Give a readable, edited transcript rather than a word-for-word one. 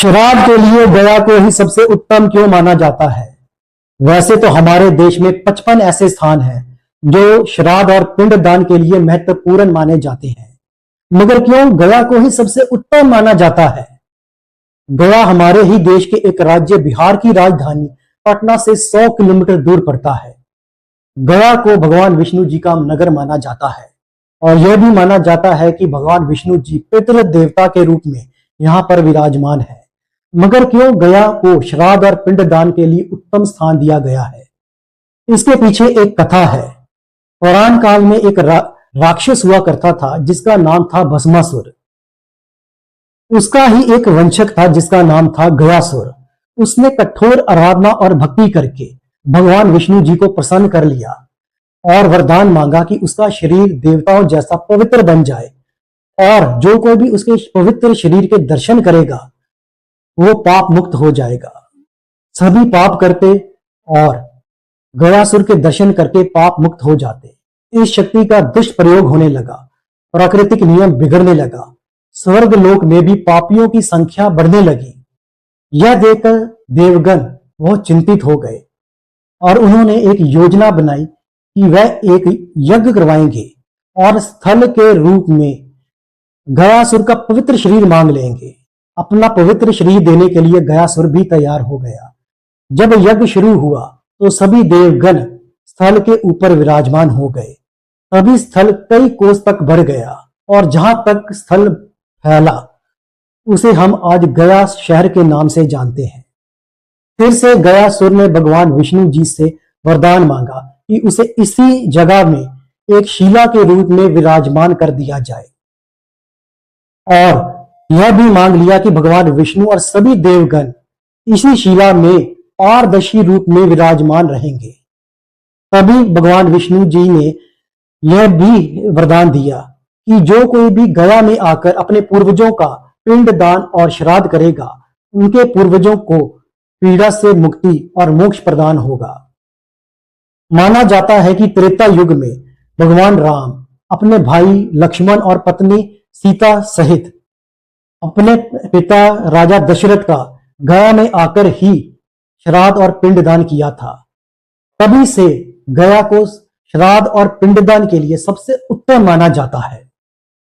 श्राद्ध के लिए गया को ही सबसे उत्तम क्यों माना जाता है? वैसे तो हमारे देश में 55 ऐसे स्थान हैं जो श्राद्ध और पिंड दान के लिए महत्वपूर्ण माने जाते हैं, मगर क्यों गया को ही सबसे उत्तम माना जाता है? गया हमारे ही देश के एक राज्य बिहार की राजधानी पटना से 100 किलोमीटर दूर पड़ता है। गया को भगवान विष्णु जी का नगर माना जाता है और यह भी माना जाता है कि भगवान विष्णु जी पितृ देवता के रूप में यहाँ पर विराजमान है। मगर क्यों गया को श्राद्ध और पिंड दान के लिए उत्तम स्थान दिया गया है? इसके पीछे एक कथा है। पुराण काल में एक राक्षस हुआ करता था जिसका नाम था भस्मासुर। उसका ही एक वंशक था जिसका नाम था गयासुर। उसने कठोर आराधना और भक्ति करके भगवान विष्णु जी को प्रसन्न कर लिया और वरदान मांगा कि उसका शरीर देवताओं जैसा पवित्र बन जाए और जो कोई भी उसके पवित्र शरीर के दर्शन करेगा वो पाप मुक्त हो जाएगा। सभी पाप करते और गयासुर के दर्शन करके पाप मुक्त हो जाते। इस शक्ति का दुष्प्रयोग होने लगा, प्राकृतिक नियम बिगड़ने लगा, स्वर्ग लोक में भी पापियों की संख्या बढ़ने लगी। यह देखकर देवगण बहुत चिंतित हो गए और उन्होंने एक योजना बनाई कि वह एक यज्ञ करवाएंगे और स्थल के रूप में गयासुर का पवित्र शरीर मांग लेंगे। अपना पवित्र शरीर देने के लिए गयासुर भी तैयार हो गया। जब यज्ञ शुरू हुआ तो सभी देवगण स्थल के ऊपर विराजमान हो गए। तभी स्थल कई कोस तक बढ़ गया और जहां तक स्थल फैला उसे हम आज गया शहर के नाम से जानते हैं। फिर से गयासुर ने भगवान विष्णु जी से वरदान मांगा कि उसे इसी जगह में एक शिला के रूप में विराजमान कर दिया जाए और यह भी मांग लिया कि भगवान विष्णु और सभी देवगण इसी शिला में पारदर्शी रूप में विराजमान रहेंगे। तभी भगवान विष्णु जी ने यह भी वरदान दिया कि जो कोई भी गया में आकर अपने पूर्वजों का पिंड दान और श्राद्ध करेगा उनके पूर्वजों को पीड़ा से मुक्ति और मोक्ष प्रदान होगा। माना जाता है कि त्रेता युग में भगवान राम अपने भाई लक्ष्मण और पत्नी सीता सहित अपने पिता राजा दशरथ का गया में आकर ही श्राद्ध और पिंडदान किया था। तभी से गया को श्राद्ध और पिंडदान के लिए सबसे उत्तम माना जाता है।